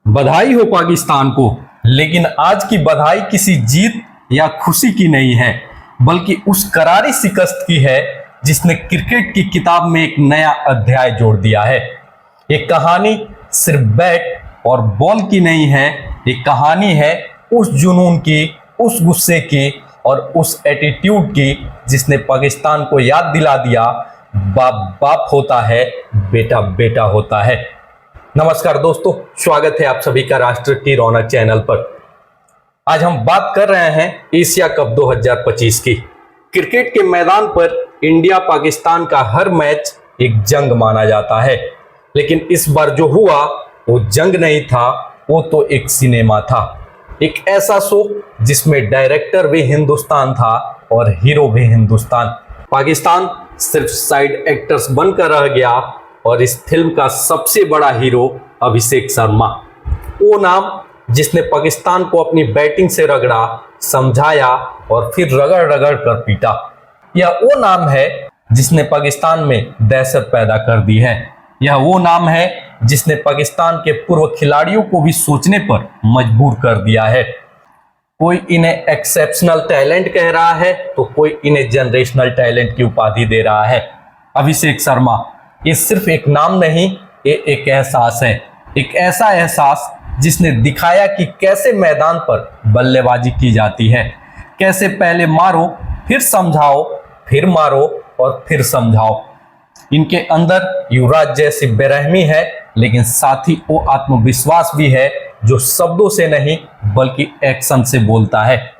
बधाई हो पाकिस्तान को। लेकिन आज की बधाई किसी जीत या खुशी की नहीं है, बल्कि उस करारी शिकस्त की है जिसने क्रिकेट की किताब में एक नया अध्याय जोड़ दिया है। ये कहानी सिर्फ बैट और बॉल की नहीं है, ये कहानी है उस जुनून की, उस गुस्से की और उस एटीट्यूड की जिसने पाकिस्तान को याद दिला दिया, बाप बाप होता है, बेटा बेटा होता है। नमस्कार दोस्तों, स्वागत है आप सभी का राष्ट्र की रौनक चैनल पर। आज हम बात कर रहे हैं एशिया कप 2025 की। क्रिकेट के मैदान पर इंडिया पाकिस्तान का हर मैच एक जंग माना जाता है, लेकिन इस बार जो हुआ वो जंग नहीं था, वो तो एक सिनेमा था। एक ऐसा शो जिसमें डायरेक्टर भी हिंदुस्तान था और हीरो भी हिंदुस्तान। पाकिस्तान सिर्फ साइड एक्टर्स बनकर रह गया और इस फिल्म का सबसे बड़ा हीरो अभिषेक शर्मा, वो नाम जिसने पाकिस्तान को अपनी बैटिंग से रगड़ा, समझाया और फिर रगड़ रगड़ कर पीटा। यह वो नाम है जिसने पाकिस्तान में दहशत पैदा कर दी है। यह वो नाम है जिसने पाकिस्तान के पूर्व खिलाड़ियों को भी सोचने पर मजबूर कर दिया है। कोई इन्हें एक्सेप्शनल टैलेंट कह रहा है तो कोई इन्हें जनरेशनल टैलेंट की उपाधि दे रहा है। अभिषेक शर्मा ये सिर्फ एक नाम नहीं, ये एक एहसास है। एक ऐसा एहसास जिसने दिखाया कि कैसे मैदान पर बल्लेबाजी की जाती है, कैसे पहले मारो फिर समझाओ, फिर मारो और फिर समझाओ। इनके अंदर युवराज जैसी बेरहमी है, लेकिन साथ ही वो आत्मविश्वास भी है जो शब्दों से नहीं बल्कि एक्शन से बोलता है।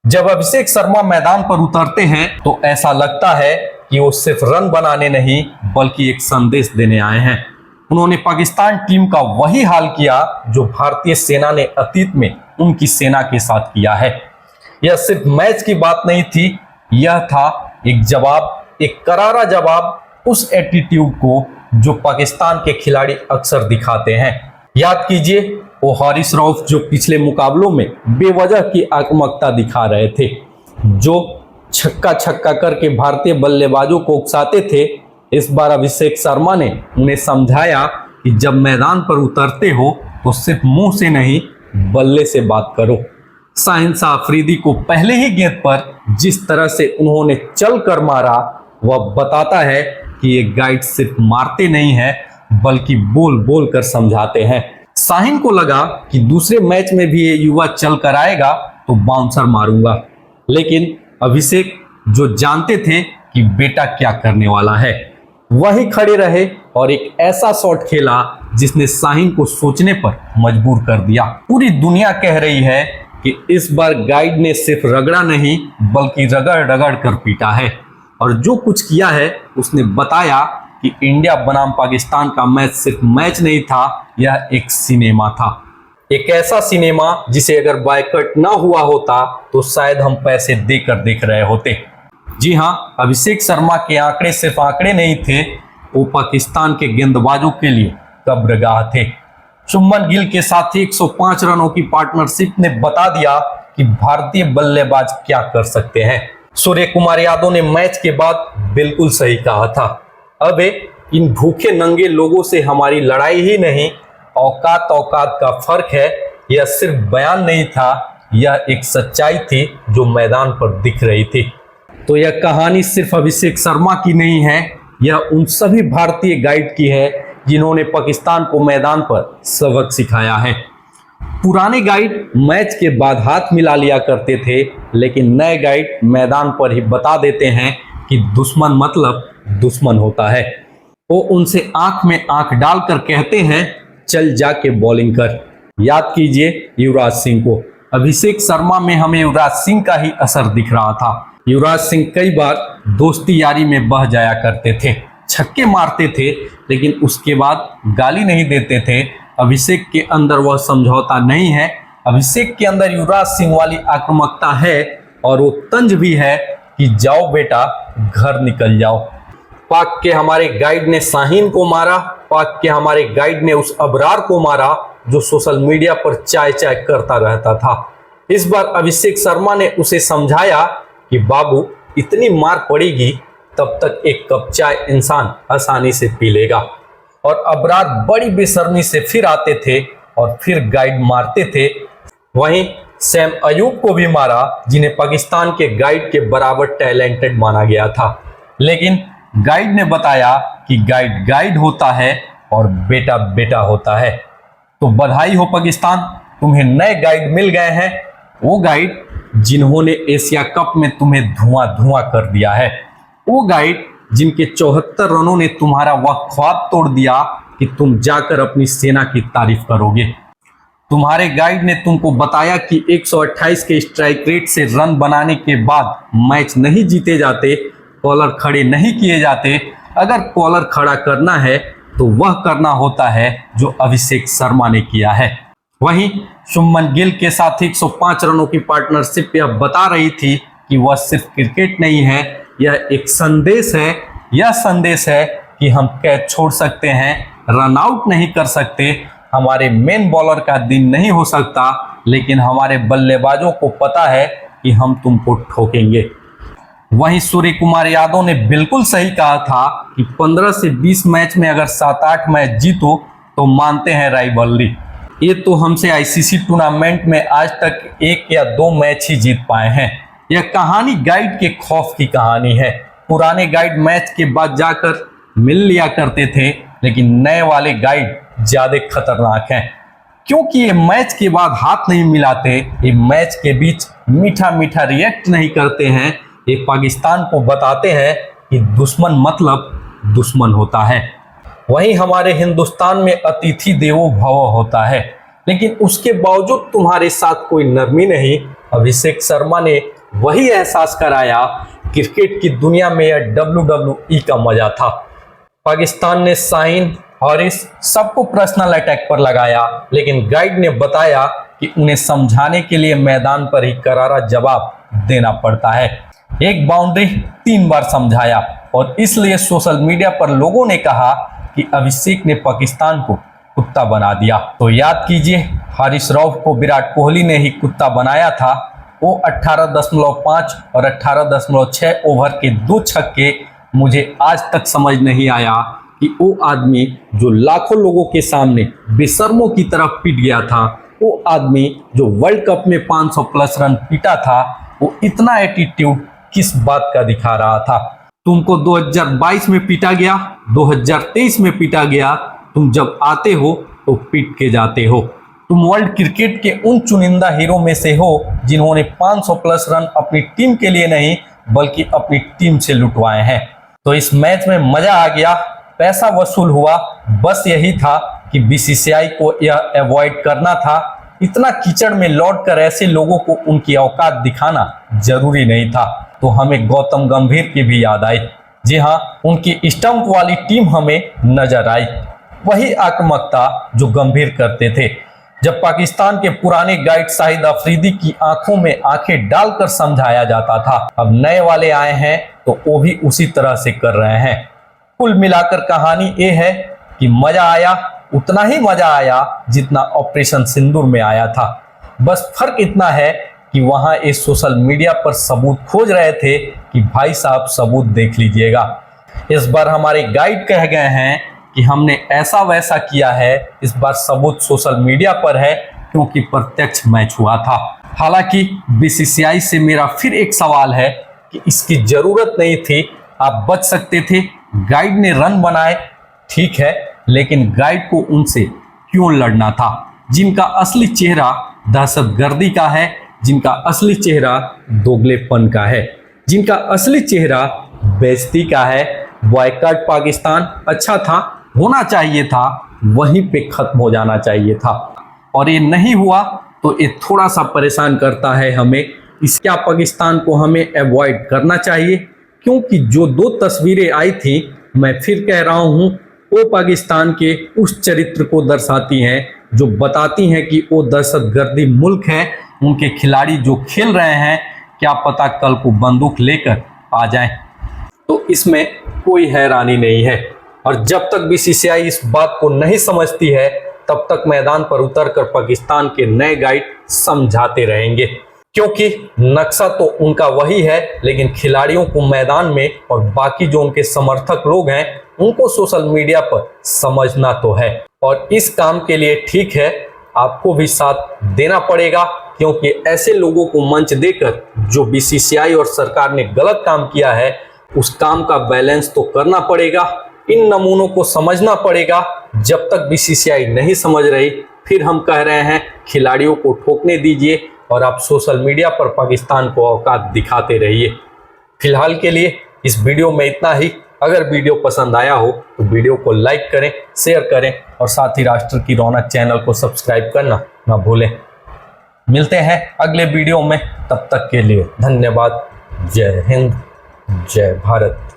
जब अभिषेक शर्मा मैदान पर उतरते हैं तो ऐसा लगता है कि वो सिर्फ रन बनाने नहीं बल्कि एक संदेश देने आए हैं। उन्होंने पाकिस्तान टीम का वही हाल किया जो भारतीय सेना ने अतीत में उनकी सेना के साथ किया है। यह सिर्फ मैच की बात नहीं थी, यह था एक जवाब, एक करारा जवाब उस एटीट्यूड को जो पाकिस्तान के खिलाड़ी अक्सर दिखाते हैं। याद कीजिए वो हारिस रऊफ जो पिछले मुकाबलों में बेवजह की आक्रामकता दिखा रहे थे, जो छक्का छक्का करके भारतीय बल्लेबाजों को उकसाते थे। इस बार अभिषेक शर्मा ने उन्हें समझाया कि जब मैदान पर उतरते हो तो सिर्फ मुंह से नहीं बल्ले से बात करो। शाहिन शाह अफरीदी को पहले ही गेंद पर जिस तरह से उन्होंने चल कर मारा, वह बताता है कि ये गाइड सिर्फ मारते नहीं है बल्कि बोल बोल कर समझाते हैं। शाहिन को लगा कि दूसरे मैच में भी ये युवा चल कर आएगा तो बाउंसर मारूंगा, लेकिन अभिषेक जो जानते थे कि बेटा क्या करने वाला है, वही खड़े रहे और एक ऐसा शॉट खेला जिसने शाहिन को सोचने पर मजबूर कर दिया। पूरी दुनिया कह रही है कि इस बार गाइड ने सिर्फ रगड़ा नहीं बल्कि रगड़ रगड़ कर पीटा है, और जो कुछ किया है उसने बताया कि इंडिया बनाम पाकिस्तान का मैच सिर्फ मैच नहीं था, यह एक सिनेमा था। एक ऐसा सिनेमा जिसे अगर बायकट ना हुआ होता तो शायद हम पैसे देकर देख रहे होते। जी हाँ, अभिषेक शर्मा के आंकड़े सिर्फ आंकड़े नहीं थे, वो पाकिस्तान के गेंदबाजों के लिए कब्रगाह थे। शुभमन गिल के साथ 105 रनों की पार्टनरशिप ने बता दिया कि भारतीय बल्लेबाज क्या कर सकते हैं। सूर्य कुमार यादव ने मैच के बाद बिल्कुल सही कहा था, अबे इन भूखे नंगे लोगों से हमारी लड़ाई ही नहीं, औकात औकात का फर्क है। यह सिर्फ बयान नहीं था, यह एक सच्चाई थी जो मैदान पर दिख रही थी। तो यह कहानी सिर्फ अभिषेक शर्मा की नहीं है, यह उन सभी भारतीय गाइड की है जिन्होंने पाकिस्तान को मैदान पर सबक सिखाया है। पुराने गाइड मैच के बाद हाथ मिला लिया करते थे, लेकिन नए गाइड मैदान पर ही बता देते हैं कि दुश्मन मतलब दुश्मन होता है। वो उनसे आंख में आंख डालकर कहते हैं, चल जाके बॉलिंग कर। याद कीजिए युवराज सिंह को। अभिषेक शर्मा में हमें युवराज सिंह का ही असर दिख रहा था। युवराज सिंह कई बार दोस्ती यारी में बह जाया करते थे, छक्के मारते थे, लेकिन उसके बाद गाली नहीं देते थे। अभिषेक के अंदर वह समझौता नहीं है। अभिषेक के अंदर युवराज सिंह वाली आक्रामकता है और वो तंज भी है कि जाओ बेटा घर निकल जाओ। पाक के हमारे गाइड ने शाहीन को मारा, पाक के हमारे गाइड ने उस अबरार को मारा जो सोशल मीडिया पर चाय चाय करता रहता था। इस बार अभिषेक शर्मा ने उसे समझाया कि बाबू इतनी मार पड़ेगी तब तक एक कप चाय इंसान आसानी से पी लेगा। और अबरार बड़ी बेशर्मी से फिर आते थे और फिर गाइड मारते थे। वहीं सैम अयूब को भी मारा, जिन्हें पाकिस्तान के गाइड के बराबर टैलेंटेड माना गया था। लेकिन गाइड ने बताया कि गाइड गाइड होता है और बेटा बेटा होता है। तो बधाई हो पाकिस्तान, तुम्हें नए गाइड मिल गए हैं, वो गाइड जिन्होंने एशिया कप में तुम्हें धुआं धुआं कर दिया है, वो गाइड जिनके 74 रनों ने तुम्हारा वह ख्वाब तोड़ दिया कि तुम जाकर अपनी सेना की तारीफ करोगे। तुम्हारे गाइड ने तुमको बताया कि 128 के स्ट्राइक रेट से रन बनाने के बाद मैच नहीं जीते जाते, कॉलर खड़े नहीं किए जाते। अगर कॉलर खड़ा करना है तो वह करना होता है जो अभिषेक शर्मा ने किया है। वहीं शुभमन गिल के साथ 105 रनों की पार्टनरशिप यह बता रही थी कि वह सिर्फ क्रिकेट नहीं है, यह एक संदेश है। यह संदेश है कि हम कैच छोड़ सकते हैं, रन आउट नहीं कर सकते, हमारे मेन बॉलर का दिन नहीं हो सकता, लेकिन हमारे बल्लेबाजों को पता है कि हम तुमको ठोकेंगे। वहीं सूर्य कुमार यादव ने बिल्कुल सही कहा था कि 15 से 20 मैच में अगर 7-8 मैच जीतो तो मानते हैं राइवलरी। ये तो हमसे आईसीसी टूर्नामेंट में आज तक 1 या 2 मैच ही जीत पाए हैं। यह कहानी गाइड के खौफ की कहानी है। पुराने गाइड मैच के बाद जाकर मिल लिया करते थे, लेकिन नए वाले गाइड ज्यादा खतरनाक हैं, क्योंकि ये मैच के बाद हाथ नहीं मिलाते, ये मैच के बीच मीठा मीठा रिएक्ट नहीं करते हैं। ये पाकिस्तान को बताते हैं कि दुश्मन मतलब दुश्मन होता है। वहीं हमारे हिंदुस्तान में अतिथि देवो भव होता है, लेकिन उसके बावजूद तुम्हारे साथ कोई नरमी नहीं। अभिषेक शर्मा ने वही एहसास कराया, क्रिकेट की दुनिया में यह WWE का मजा था। पाकिस्तान ने शाहीन, हारिस सबको पर्सनल अटैक पर लगाया, लेकिन गाइड ने बताया कि उन्हें समझाने के लिए मैदान पर ही करारा जवाब देना पड़ता है। एक बाउंड्री 3 बार समझाया और इसलिए सोशल मीडिया पर लोगों ने कहा कि अभिषेक ने पाकिस्तान को कुत्ता बना दिया। तो याद कीजिए, हारिस रऊफ को विराट कोहली ने ही कुत्ता बनाया था। वो 18.5 और 18.6 ओवर के 2 छक्के, मुझे आज तक समझ नहीं आया कि वो आदमी जो लाखों लोगों के सामने बेशर्मों की तरफ पिट गया था, वो आदमी जो वर्ल्ड कप में 500 प्लस रन पीटा था, वो इतना एटीट्यूड किस बात का दिखा रहा था। तुमको 2022 में पीटा गया, 2023 में पीटा गया, तुम जब आते हो तो पीट के जाते हो। तुम वर्ल्ड क्रिकेट के उन चुनिंदा हीरो में से हो जिन्होंने 500 प्लस रन अपनी टीम के लिए नहीं बल्कि अपनी टीम से लुटवाए हैं। तो इस मैच में मजा आ गया, पैसा वसूल हुआ। बस यही था कि बीसीसीआई को यह अवॉइड करना था। इतना कीचड़ में लौटकर ऐसे लोगों को उनकी औकात दिखाना जरूरी नहीं था। तो हमें गौतम गंभीर की भी याद आई। जी हाँ, उनकी स्टंप वाली टीम हमें नजर आई, वही आक्रामकता जो गंभीर करते थे। जब पाकिस्तान के पुराने गाइड शाहिद अफरीदी की आंखों में आंखें डालकर समझाया जाता था, अब नए वाले आए हैं तो वो भी उसी तरह से कर रहे हैं। कुल मिलाकर कहानी ये है कि मजा आया, उतना ही मजा आया जितना ऑपरेशन सिंदूर में आया था। बस फर्क इतना है कि वहां ये सोशल मीडिया पर सबूत खोज रहे थे कि भाई साहब सबूत देख लीजिएगा। इस बार हमारे गाइड कह गए हैं कि हमने ऐसा वैसा किया है। इस बार सबूत सोशल मीडिया पर है क्योंकि प्रत्यक्ष मैच हुआ था। हालांकि बीसीसीआई से मेरा फिर एक सवाल है कि इसकी जरूरत नहीं थी, आप बच सकते थे। गाइड ने रन बनाए, ठीक है, लेकिन गाइड को उनसे क्यों लड़ना था, जिनका असली चेहरा दहशतगर्दी का है, जिनका असली चेहरा दोगलेपन का है, जिनका असली चेहरा बेइज्जती का है। बॉयकॉट पाकिस्तान अच्छा था, होना चाहिए था, वहीं पे खत्म हो जाना चाहिए था, और ये नहीं हुआ तो ये थोड़ा सा परेशान करता है हमें। इस क्या पाकिस्तान को हमें अवॉइड करना चाहिए, क्योंकि जो 2 तस्वीरें आई थी, मैं फिर कह रहा हूँ, वो पाकिस्तान के उस चरित्र को दर्शाती हैं जो बताती हैं कि वो दहशतगर्दी मुल्क है। उनके खिलाड़ी जो खेल रहे हैं, क्या पता कल को बंदूक लेकर आ जाएं। तो इसमें कोई हैरानी नहीं है। और जब तक बीसीसीआई इस बात को नहीं समझती है, तब तक मैदान पर उतरकर पाकिस्तान के नए गाइड समझाते रहेंगे, क्योंकि नक्शा तो उनका वही है, लेकिन खिलाड़ियों को मैदान में और बाकी जो उनके समर्थक लोग हैं उनको सोशल मीडिया पर समझना तो है। और इस काम के लिए ठीक है, आपको भी साथ देना पड़ेगा, क्योंकि ऐसे लोगों को मंच देकर जो बीसीसीआई और सरकार ने गलत काम किया है उस काम का बैलेंस तो करना पड़ेगा। इन नमूनों को समझना पड़ेगा। जब तक बीसीसीआई नहीं समझ रही फिर हम कह रहे हैं खिलाड़ियों को ठोकने दीजिए और आप सोशल मीडिया पर पाकिस्तान को औकात दिखाते रहिए। फिलहाल के लिए इस वीडियो में इतना ही। अगर वीडियो पसंद आया हो तो वीडियो को लाइक करें, शेयर करें और साथ ही राष्ट्र की रौनक चैनल को सब्सक्राइब करना ना भूलें। मिलते हैं अगले वीडियो में, तब तक के लिए धन्यवाद। जय हिंद, जय भारत।